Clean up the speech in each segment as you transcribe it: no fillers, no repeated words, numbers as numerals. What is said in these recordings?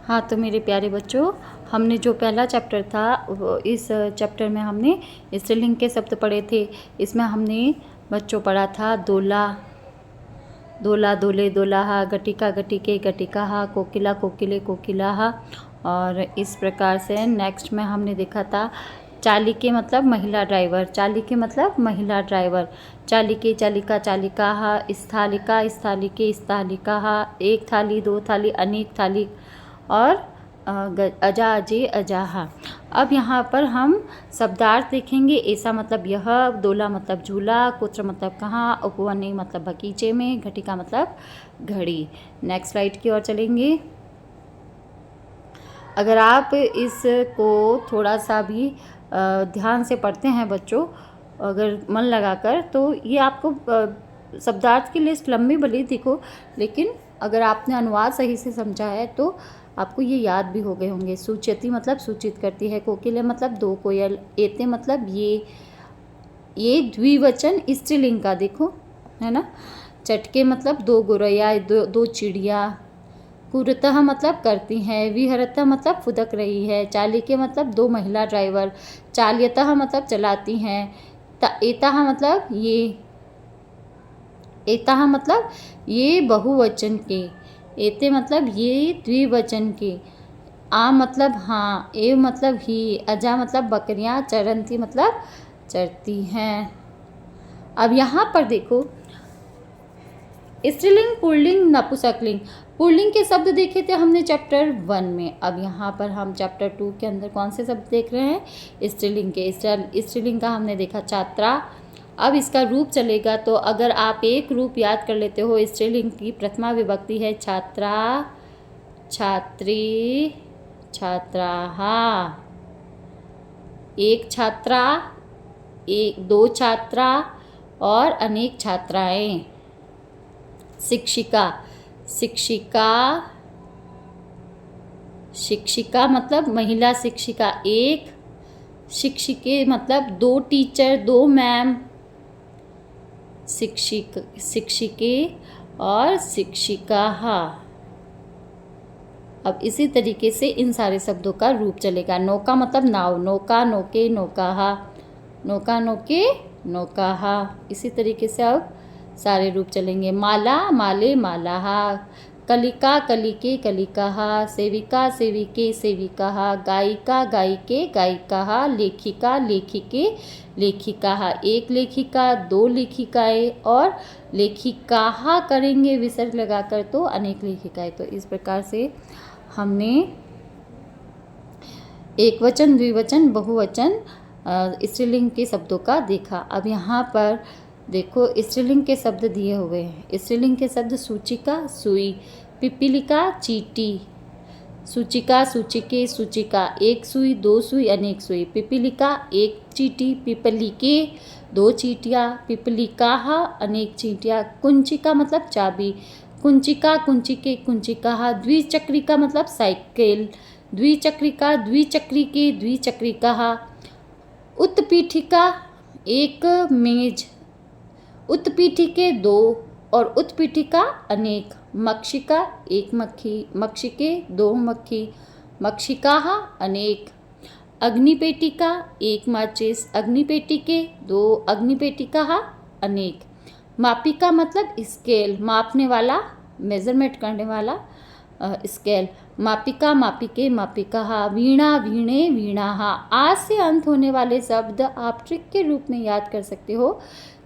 हाँ, तो मेरे प्यारे बच्चों, हमने जो पहला चैप्टर था इस चैप्टर में हमने स्त्रीलिंग के शब्द पढ़े थे। इसमें हमने बच्चों पढ़ा था दोला, दोला दोले दोलाहा, गटिका गटिके गटिकाहा, कोकिला कोकिले कोकिलाहा। और इस प्रकार से नेक्स्ट में हमने देखा था चालिके मतलब महिला ड्राइवर, चालिके मतलब महिला ड्राइवर, चालिके चालिका चालिकाहा, स्थालिका स्थालिके स्थालिकाहा, एक थाली दो थाली अनेक थाली, और अजा अजे अजाहा। अब यहाँ पर हम शब्दार्थ देखेंगे। ऐसा मतलब यह, दोला मतलब झूला, कुत्र मतलब कहाँ, उपवनी मतलब बगीचे में, घटिका मतलब घड़ी। नेक्स्ट स्लाइड की ओर चलेंगे। अगर आप इसको थोड़ा सा भी ध्यान से पढ़ते हैं बच्चों, अगर मन लगाकर, तो ये आपको शब्दार्थ की लिस्ट लंबी भले दिखो, लेकिन अगर आपने अनुवाद सही से समझा है तो आपको ये याद भी हो गए होंगे। सूचयति मतलब सूचित करती है, कोकिले मतलब दो कोयल, एते मतलब ये द्विवचन स्त्रीलिंग का देखो, है ना। चटके मतलब दो गोरैया, दो चिड़िया। कुरतः मतलब करती हैं, विहरतः मतलब फुदक रही है, चालिके मतलब दो महिला ड्राइवर, चाल्यतः मतलब चलाती हैं, एताः मतलब ये, एताः मतलब ये बहुवचन के, एते मतलब ये द्विवचन के, आ मतलब हाँ, एव मतलब ही, अजा मतलब बकरियां, चरंती मतलब चरती हैं। अब यहाँ पर देखो स्त्रीलिंग, पुल्लिंग, नपुंसकलिंग। पुल्लिंग के शब्द देखे थे हमने चैप्टर 1 में। अब यहाँ पर हम चैप्टर 2 के अंदर कौन से शब्द देख रहे हैं? स्त्रीलिंग के। स्त्रीलिंग का हमने देखा छात्रा। अब इसका रूप चलेगा, तो अगर आप एक रूप याद कर लेते हो, स्त्रीलिंग की प्रथमा विभक्ति है छात्रा, छात्री, छात्राहा। एक छात्रा, दो छात्रा और अनेक छात्राएं। शिक्षिका, शिक्षिका, शिक्षिका मतलब महिला शिक्षिका एक, शिक्षिके मतलब दो टीचर, दो मैम, शिक्षिके और शिक्षिका। अब इसी तरीके से इन सारे शब्दों का रूप चलेगा। नौका मतलब नाव, नौका नौके नौकाहा, नौका नौके नौकाहा। इसी तरीके से अब सारे रूप चलेंगे। माला माले मालाहा, कलिका कलिके कलिकाहा, सेविका सेविके सेविकाहा, गायिका गायिके गायिकाहा, लेखिका लेखिके लेखिकाहा। एक लेखिका, दो लेखिकाएं और लेखिकाहा करेंगे विसर्ग लगाकर, तो अनेक लेखिकाएं। तो इस प्रकार से हमने एक वचन, द्विवचन, बहुवचन स्त्रीलिंग के शब्दों का देखा। अब यहाँ पर देखो स्त्रीलिंग के शब्द दिए हुए हैं। स्त्रीलिंग के शब्द सूचिका सुई, पिपीलिका चींटी, सूचिका सूचिके सूचिका, एक सुई दो सुई अनेक सुई, पिपीलिका एक चींटी, पिपलिके दो चींटियाँ, पिपलिकाहा अनेक चींटियाँ, कुंचिका मतलब चाबी, कुंचिका कुंचिके कुंचिकाहा, द्विचक्रिका मतलब साइकिल, द्विचक्रिका द्विचक्रिके द्विचक्रिकाहा, उत्पीठिका एक मेज, उत्पीठिके दो और उत्पीठिका अनेक, मक्षिका एक मक्खी, मक्षिके दो मक्खी, मक्षिकाहा अनेक, अग्निपेटिका एक माचिस, अग्निपेटिके दो अग्निपेटिकाहा अनेक, मापिका मतलब स्केल, मापने वाला, मेजरमेंट करने वाला स्केल, मापिका मापिके मापिकाहा, वीणा वीणे वीणाहा। आज से अंत होने वाले शब्द आप ट्रिक के रूप में याद कर सकते हो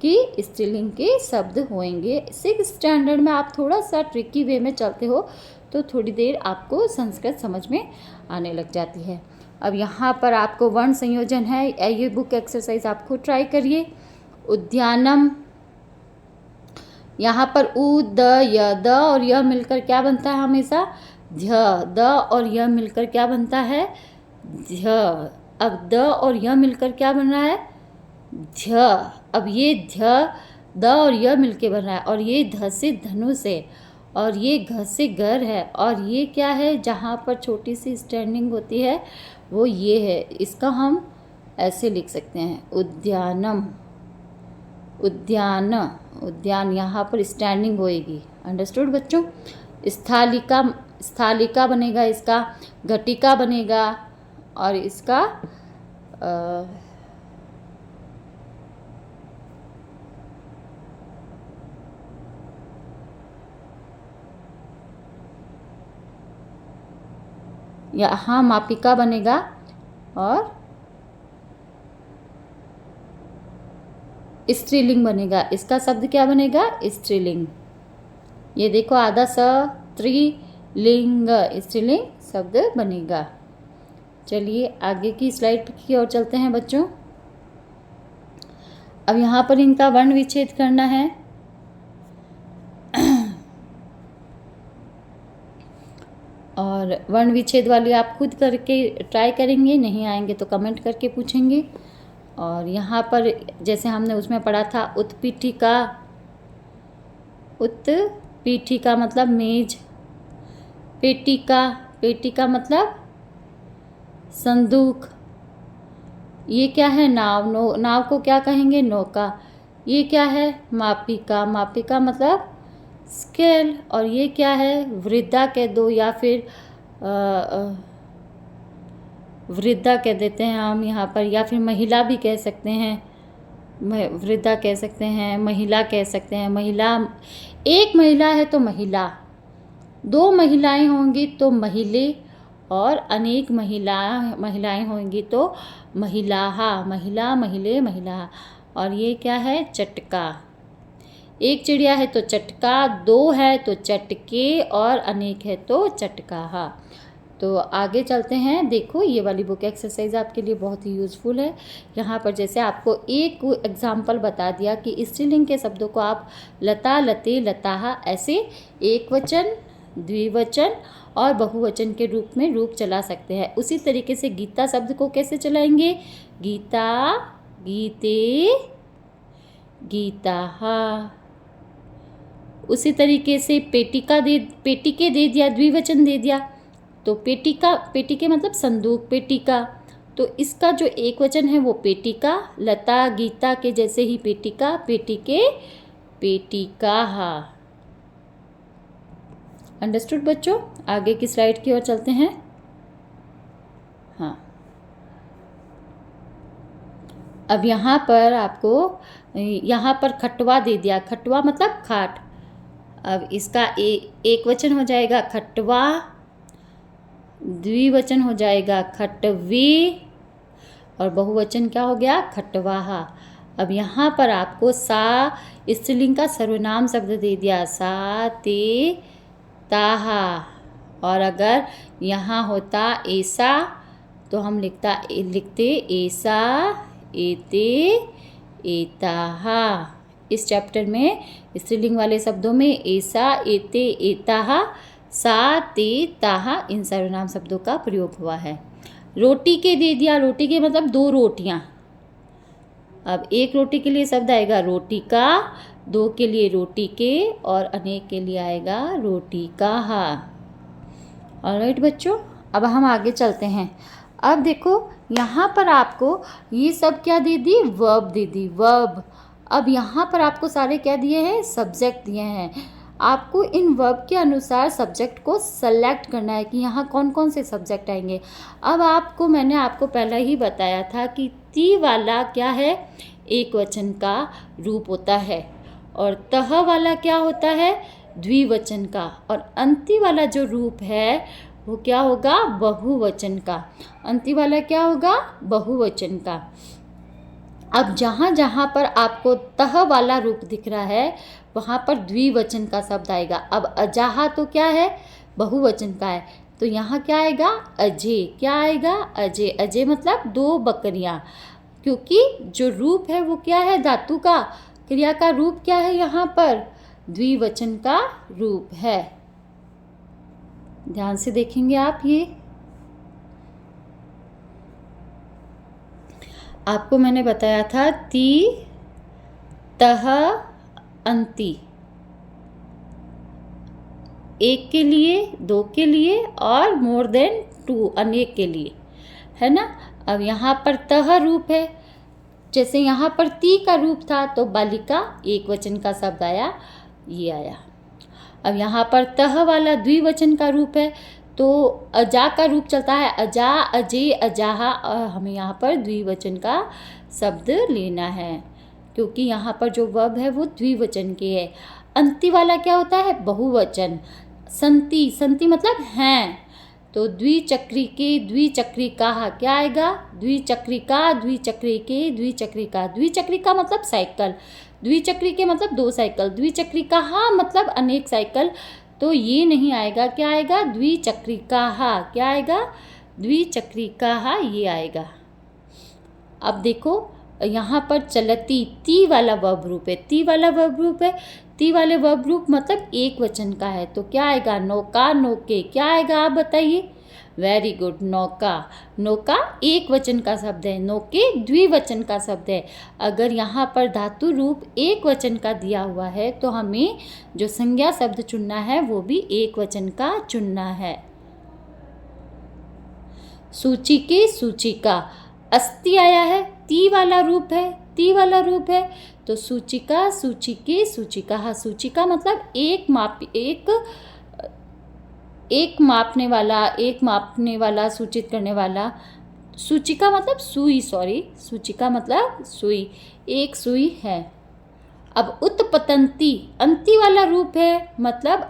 कि स्त्रीलिंग के शब्द होंगे। 6th स्टैंडर्ड में आप थोड़ा सा ट्रिकी वे में चलते हो तो थोड़ी देर आपको संस्कृत समझ में आने लग जाती है। अब यहाँ पर आपको वर्ण संयोजन है, ये बुक एक्सरसाइज आप खुद ट्राई करिए। उद्यानम, यहाँ पर उ द य, द और य मिलकर क्या बनता है? हमेशा ध्य, द और य मिलकर क्या बनता है? ध्य। अब द और य मिलकर क्या बन रहा है? ध्य। अब ये ध्य, द और य मिलके बन रहा है, और ये ध से धनुष है, और ये घ से घर है, और ये क्या है? जहाँ पर छोटी सी स्टैंडिंग होती है वो ये है। इसका हम ऐसे लिख सकते हैं, उद्यानम, उद्यान, उद्यान यहाँ पर स्टैंडिंग होएगी। अंडरस्टूड बच्चों? स्थालिका, स्थालिका बनेगा, इसका घटिका बनेगा, और इसका यहाँ मापिका बनेगा, और स्त्रीलिंग बनेगा। इसका शब्द क्या बनेगा? स्त्रीलिंग। ये देखो आधा स्त्रीलिंग, स्त्रीलिंग शब्द बनेगा। चलिए आगे की स्लाइड की ओर चलते हैं बच्चों। अब यहाँ पर इनका वर्ण विच्छेद करना है। और वर्ण विच्छेद वाली आप खुद करके ट्राई करेंगे, नहीं आएंगे तो कमेंट करके पूछेंगे। और यहाँ पर जैसे हमने उसमें पढ़ा था उत्पीठिका, उत्पीठिका मतलब मेज, पेटिका, पेटिका मतलब संदूक। ये क्या है? नाव, नाव को क्या कहेंगे? नौका। ये क्या है? मापिका, मापिका मतलब स्केल। और ये क्या है? वृद्धा कह दो, या फिर वृद्धा कह देते हैं हम यहाँ पर, या फिर महिला भी कह सकते हैं, वृद्धा कह सकते हैं, महिला कह सकते हैं। महिला, एक महिला है तो महिला, दो महिलाएं होंगी तो महिले, और अनेक महिलाएं होंगी तो महिलाहा, महिला, महिले, महिला। और ये क्या है? चटका। एक चिड़िया है तो चटका, दो है तो चटके, और अनेक है तो चटकाहा। तो आगे चलते हैं। देखो ये वाली बुक एक्सरसाइज आपके लिए बहुत ही यूज़फुल है। यहाँ पर जैसे आपको एक एग्जाम्पल बता दिया कि स्त्रीलिंग के शब्दों को आप लता, लते, लताहा ऐसे एक वचन, द्विवचन और बहुवचन के रूप में रूप चला सकते हैं। उसी तरीके से गीता शब्द को कैसे चलाएंगे? गीता, गीते, गीताहा। उसी तरीके से पेटिका पेटिके दे दिया, द्विवचन दे दिया तो पेटिका, पेटिके मतलब संदूक, पेटिका। तो इसका जो एक वचन है वो पेटिका, लता, गीता के जैसे ही पेटिका, पेटिके, पेटिकाहा। अंडरस्टूड बच्चों? आगे की स्लाइड की ओर चलते हैं। हाँ, अब यहाँ पर आपको यहाँ पर खटवा दे दिया, खटवा मतलब खाट। अब इसका एक वचन हो जाएगा खटवा, द्विवचन हो जाएगा खटवी, और बहुवचन क्या हो गया? खटवाहा। अब यहाँ पर आपको सा स्त्रीलिंग का सर्वनाम शब्द दे दिया, सा, ते, ताहा। और अगर यहाँ होता ऐसा तो हम लिखते ऐसा, एते, एताहा। इस चैप्टर में स्त्रीलिंग वाले शब्दों में ऐसा, एते, एताहा, सा, ते, ताहा इन सर्वनाम शब्दों का प्रयोग हुआ है। रोटी के दे दिया, रोटी के मतलब दो रोटियां। अब एक रोटी के लिए शब्द आएगा रोटी का, दो के लिए रोटी के, और अनेक के लिए आएगा रोटी का हा। ऑलराइट बच्चों, अब हम आगे चलते हैं। अब देखो यहाँ पर आपको ये सब क्या दे दी? वर्ब दे दी, वर्ब। अब यहाँ पर आपको सारे क्या दिए हैं? सब्जेक्ट दिए हैं। आपको इन वर्ब के अनुसार सब्जेक्ट को सेलेक्ट करना है कि यहाँ कौन कौन से सब्जेक्ट आएंगे। अब मैंने आपको पहले ही बताया था कि ती वाला क्या है? एक वचन का रूप होता है, और तह वाला क्या होता है? द्विवचन का, और अंति वाला जो रूप है वो क्या होगा? बहुवचन का। अंति वाला क्या होगा? बहुवचन का। अब जहाँ जहाँ पर आपको तह वाला रूप दिख रहा है वहाँ पर द्विवचन का शब्द आएगा। अब अजाहा तो क्या है? बहुवचन का है, तो यहाँ क्या आएगा? अजय। क्या आएगा? अजय। अजय मतलब दो बकरियाँ, क्योंकि जो रूप है वो क्या है? धातु का। क्रिया का रूप क्या है? यहाँ पर द्विवचन का रूप है। ध्यान से देखेंगे आप। ये आपको मैंने बताया था ती, तह, अंति, एक के लिए, दो के लिए, और मोर देन टू, अनेक के लिए, है ना। अब यहाँ पर तह रूप है, जैसे यहाँ पर ती का रूप था तो बालिका एक वचन का शब्द आया, ये आया। अब यहाँ पर तह वाला द्विवचन का रूप है, तो अजा का रूप चलता है, अजा, अजे, अजाहा। हमें यहाँ पर द्विवचन का शब्द लेना है, क्योंकि यहाँ पर जो वर्ब है वो द्विवचन के है। अंति वाला क्या होता है? बहुवचन। संति, संति मतलब हैं, तो द्विचक्रिके, द्विचक्रिकाः क्या आएगा? द्विचक्रिका, द्विचक्रिके, द्विचक्रिका। द्विचक्रिका मतलब साइकिल, द्विचक्रिके मतलब 2 साइकिल, द्विचक्रिकाः मतलब अनेक साइकिल, तो ये नहीं आएगा। क्या आएगा? द्विचक्रिकाः। क्या आएगा? द्विचक्रिकाः ये आएगा। अब देखो यहाँ पर चलती, ती वाला वर्ब रूप है, ती वाला वर्ब रूप है, ती वाले वर्ब रूप मतलब एक वचन का है, तो क्या आएगा? नौका, नौके। क्या आएगा आप बताइए? वेरी गुड, नौका। नौका एक वचन का शब्द है, नौके द्विवचन का शब्द है। अगर यहाँ पर धातु रूप एक वचन का दिया हुआ है तो हमें जो संज्ञा शब्द चुनना है वो भी एक वचन का चुनना है। सूची के, सूचिका। अस्ति आया है, ती वाला रूप है, ती वाला रूप है, तो सूचिका, सूचिके, सूचिका। सूचिका मतलब एक मापने वाला, सूचित करने वाला। सूचिका मतलब सुई, सूचिका मतलब सुई, एक सुई है। अब उत्पतंती, अंति वाला रूप है, मतलब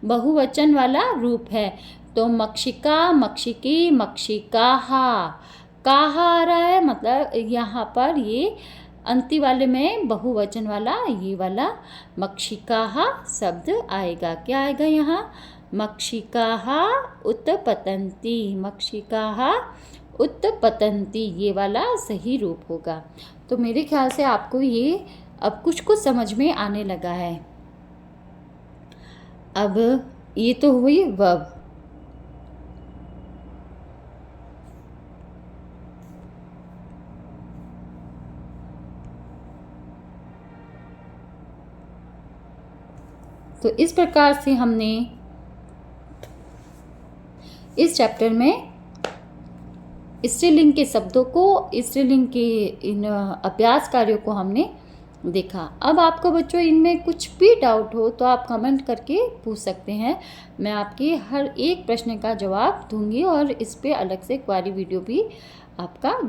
बहुवचन वाला रूप है, तो मक्षिका, मक्षिकी, मक्षिकाहा। काहा आ रहा है, मतलब यहाँ पर ये अंति वाले में बहुवचन वाला ये वाला मक्षिकाहा शब्द आएगा। क्या आएगा यहाँ? मक्षिकाहा उत्पतंती, मक्षिकाहा उत्पतंती, ये वाला सही रूप होगा। तो मेरे ख्याल से आपको ये अब कुछ समझ में आने लगा है। अब ये तो हुई वर्ब। तो इस प्रकार से हमने इस चैप्टर में स्त्रीलिंग के शब्दों को, स्त्रीलिंग के इन अभ्यास कार्यों को हमने देखा। अब आपको बच्चों इनमें कुछ भी डाउट हो तो आप कमेंट करके पूछ सकते हैं, मैं आपके हर एक प्रश्न का जवाब दूंगी और इस पे अलग से क्वेरी वीडियो भी आपका दूंगी।